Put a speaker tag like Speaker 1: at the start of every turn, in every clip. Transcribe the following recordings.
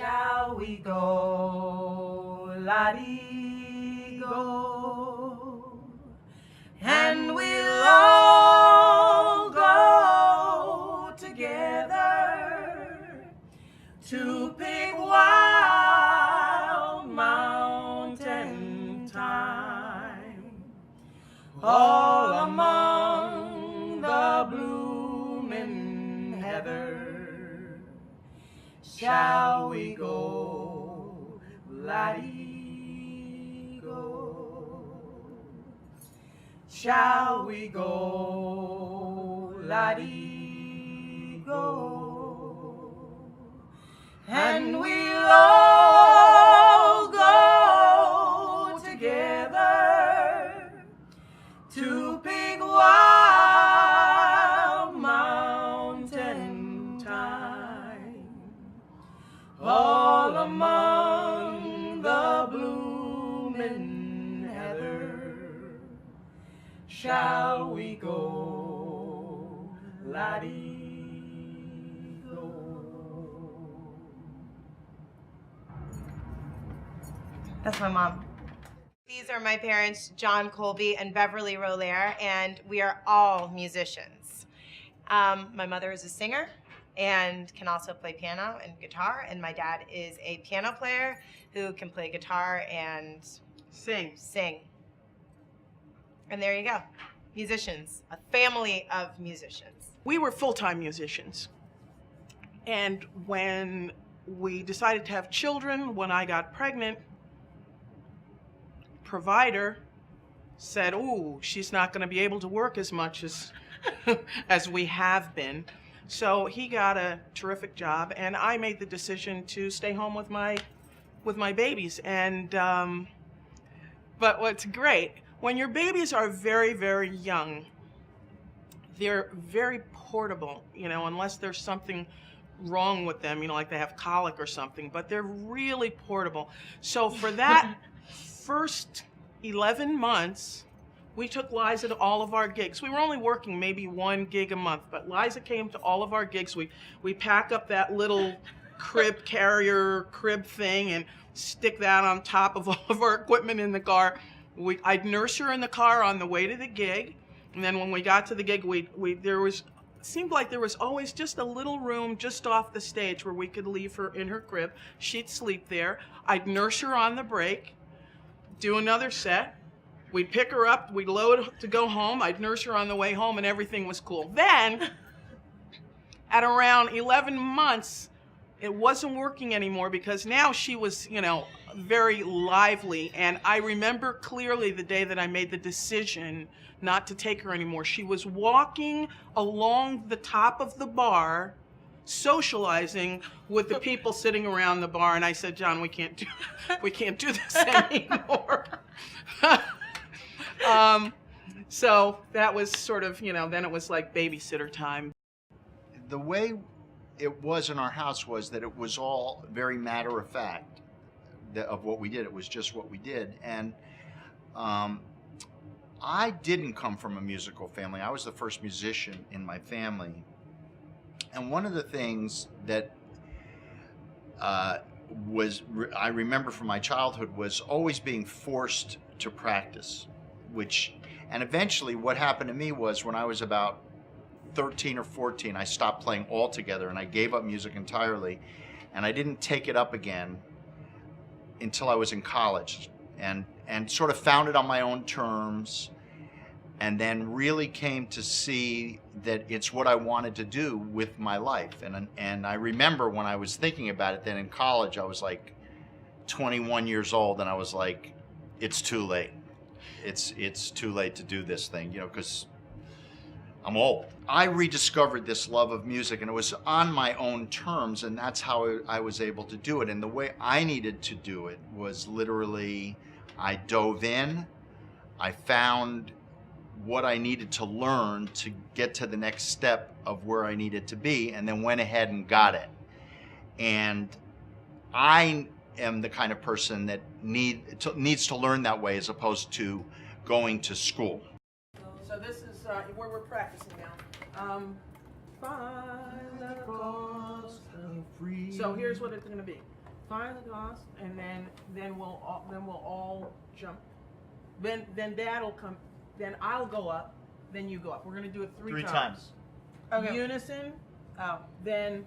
Speaker 1: shall we go, la-dee go, and we'll all go together to pick wild mountain thyme, all among the blooming heather. Shall we go, la-dee go? Shall we go, la-dee go? And we'll all go together to pick wild mountain thyme, all among the blooming heather. Shall we go, la-dee go? That's my mom.
Speaker 2: These are my parents, John Colby and Beverly Rohlehr, and we are all musicians. My mother is a singer and can also play piano and guitar, and my dad is a piano player who can play guitar and sing. And there you go, musicians, a family of musicians.
Speaker 3: We were full-time musicians, and when we decided to have children, when I got pregnant, provider said, "Ooh, she's not going to be able to work as much as as we have been." So he got a terrific job, and I made the decision to stay home with my babies. And but what's great, when your babies are very, very young, they're very portable, you know, unless there's something wrong with them, you know, like they have colic or something, but they're really portable. So for that first 11 months, we took Liza to all of our gigs. We were only working maybe 1 gig a month, but Liza came to all of our gigs. We pack up that little carrier crib thing and stick that on top of all of our equipment in the car. I'd nurse her in the car on the way to the gig, and then when we got to the gig, seemed like there was always just a little room just off the stage where we could leave her in her crib. She'd sleep there. I'd nurse her on the break, do another set. We'd pick her up, we'd load to go home. I'd nurse her on the way home, and everything was cool. Then, at around 11 months, it wasn't working anymore because now she was, you know, very lively. And I remember clearly the day that I made the decision not to take her anymore. She was walking along the top of the bar, socializing with the people sitting around the bar, and I said, "John, we can't do this anymore." So that was sort of, you know, then it was like babysitter time.
Speaker 4: The way it was in our house was that it was all very matter of fact of what we did. It was just what we did. And I didn't come from a musical family. I was the first musician in my family. And one of the things that I remember from my childhood was always being forced to practice, and eventually what happened to me was when I was about 13 or 14, I stopped playing altogether and I gave up music entirely, and I didn't take it up again until I was in college, and sort of found it on my own terms, and then really came to see that it's what I wanted to do with my life. And I remember when I was thinking about it then in college, I was like 21 years old, and I was like, it's too late. It's too late to do this thing, you know, because I'm old. I rediscovered this love of music, and it was on my own terms, and that's how I was able to do it. And the way I needed to do it was literally, I dove in, I found what I needed to learn to get to the next step of where I needed to be, and then went ahead and got it. And I am the kind of person that needs to learn that way as opposed to going to school.
Speaker 3: So this is where we're practicing now. So here's what it's going to be. find the cost, and then we'll all jump. Then Dad'll come. Then I'll go up. Then you go up. We're gonna do it three times.
Speaker 2: Okay.
Speaker 3: Unison.
Speaker 2: Oh.
Speaker 3: Then.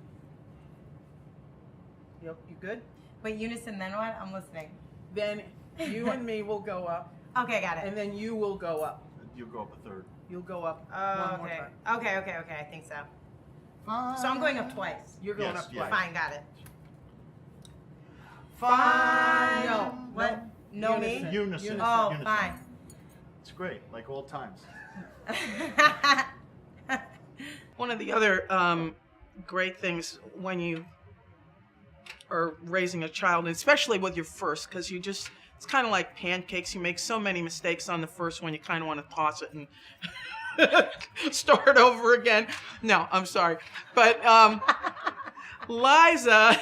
Speaker 3: You good?
Speaker 2: Wait, unison, then what? I'm listening.
Speaker 3: Then you and me will go up,
Speaker 2: Okay, got it.
Speaker 3: and then you will go up.
Speaker 4: You'll go up a third.
Speaker 3: You'll go up
Speaker 2: Oh,
Speaker 3: one more
Speaker 2: okay.
Speaker 3: time.
Speaker 2: Okay, I think so. So I'm going up twice.
Speaker 3: You're going
Speaker 4: Yes,
Speaker 3: up
Speaker 4: yes.
Speaker 3: twice.
Speaker 2: Fine, got it.
Speaker 4: Fine.
Speaker 2: No. What? No me?
Speaker 3: Unison.
Speaker 4: Unison.
Speaker 2: Oh,
Speaker 4: Unison.
Speaker 2: fine.
Speaker 4: It's great, like old times.
Speaker 3: One of the other great things when you are raising a child, especially with your first, because it's kind of like pancakes. You make so many mistakes on the first one, you kind of want to toss it and start over again. No, I'm sorry. But Liza,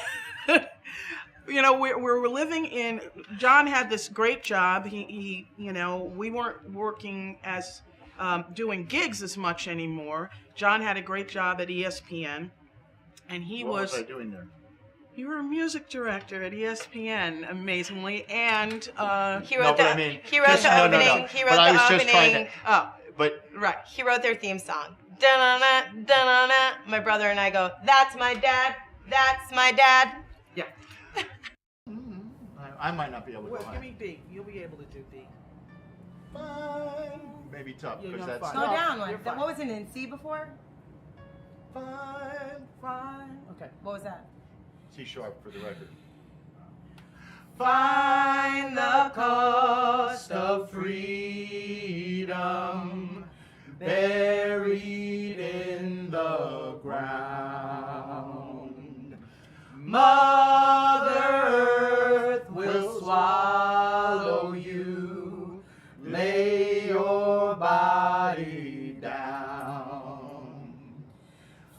Speaker 3: we're living in, John had this great job. He we weren't working as, doing gigs as much anymore. John had a great job at ESPN, and
Speaker 4: What was I doing there?
Speaker 3: You were a music director at ESPN, amazingly, and
Speaker 2: He wrote
Speaker 4: but
Speaker 2: the
Speaker 4: I mean,
Speaker 2: he wrote
Speaker 4: just-
Speaker 2: the
Speaker 4: no,
Speaker 2: opening.
Speaker 4: no, no.
Speaker 2: He
Speaker 4: But
Speaker 2: wrote
Speaker 4: I
Speaker 2: the
Speaker 4: was just trying
Speaker 2: opening.
Speaker 3: oh,
Speaker 4: But
Speaker 3: right.
Speaker 2: He wrote their theme song. Da-na-na, da-na-na. My brother and I go, "That's my dad. That's my dad."
Speaker 3: Yeah.
Speaker 4: I might not be able to
Speaker 3: Well,
Speaker 4: go
Speaker 3: give
Speaker 4: high.
Speaker 3: me B. You'll be able to do B.
Speaker 4: Fine. Maybe tough,
Speaker 3: You're
Speaker 4: because
Speaker 3: not
Speaker 4: that's
Speaker 3: fine.
Speaker 2: Slow
Speaker 3: No,
Speaker 2: down
Speaker 3: you're
Speaker 2: one.
Speaker 3: fine.
Speaker 2: What was it in C before?
Speaker 3: Fine. Okay.
Speaker 2: What was that?
Speaker 4: C sharp for the record.
Speaker 1: Find the cost of freedom buried in the ground. Mother Earth will swallow you. Lay your body down.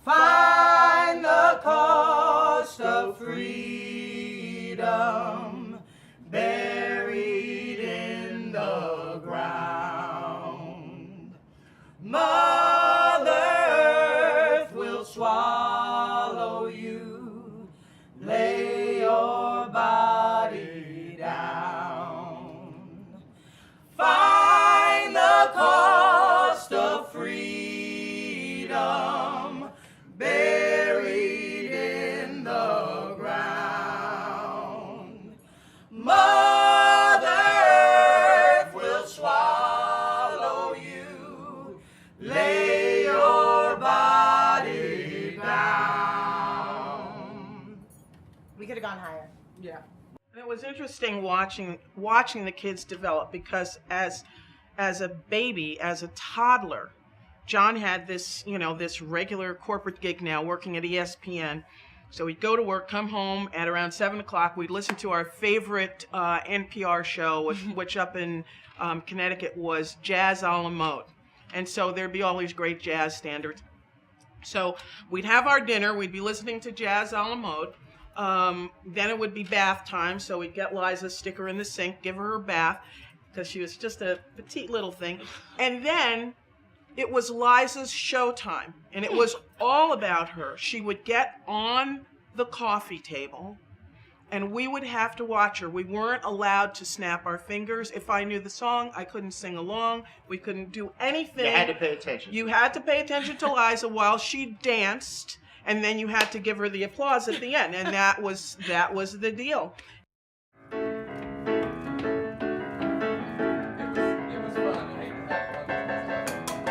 Speaker 1: Find the cost of freedom buried in the ground. Mother Earth will swallow you. Lay your body down. Find the cost of freedom buried in the ground. Mother Earth will swallow you. Lay your body down.
Speaker 2: We could have gone higher.
Speaker 3: Yeah. And it was interesting watching the kids develop, because as a baby, as a toddler, John had this regular corporate gig now, working at ESPN. So we'd go to work, come home at around 7 o'clock. We'd listen to our favorite NPR show, which up in Connecticut was Jazz a la Mode. And so there'd be all these great jazz standards. So we'd have our dinner. We'd be listening to Jazz a la Mode. Then it would be bath time. So we'd get Liza, stick her in the sink, give her bath, because she was just a petite little thing. And then it was Liza's showtime, and it was all about her. She would get on the coffee table, and we would have to watch her. We weren't allowed to snap our fingers. If I knew the song, I couldn't sing along. We couldn't do anything.
Speaker 4: You had to pay attention.
Speaker 3: You had to pay attention to Liza while she danced, and then you had to give her the applause at the end, and that was the deal.
Speaker 1: It was fun. I hate that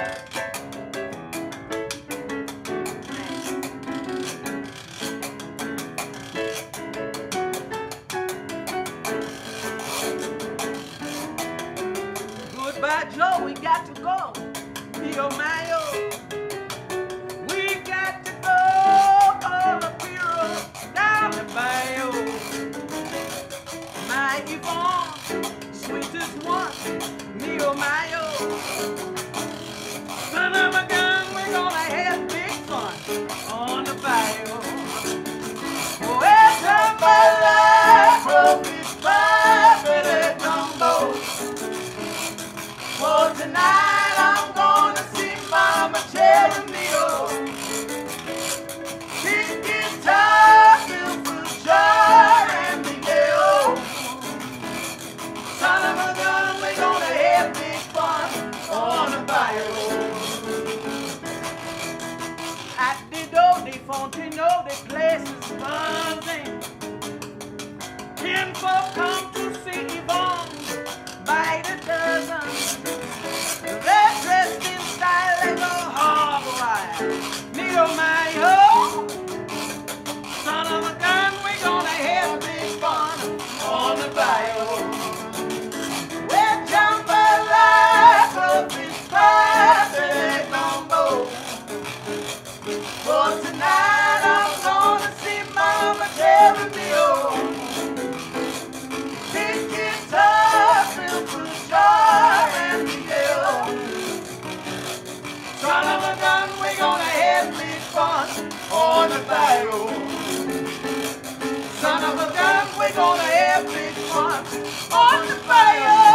Speaker 1: Goodbye, Joe. We got to go. Pio Mayo. We got to go. All the Piro down the bayou. My Yvonne, sweetest one. Mio Mayo. Son of a gun, we're gonna have big fun on the bayou. Welcome my life from this perfect gumbo. For tonight I'm gonna see Mama Cherubio. Big guitar filled with joy and Want to know the place is buzzing. Kinfolk come to see Yvonne by the dozen. They're dressed in style like a harbor wire. Me oh my oh, son of a gun, we're gonna have big fun on the bayou. We'll jump like a fish pie, big gumbo. For tonight I'm gonna see Mama carry me home. Big guitar, silver jar, and yellow. Son of a gun, we're gonna have big fun on the bayou. Son of a gun, we're gonna have big fun on the bayou.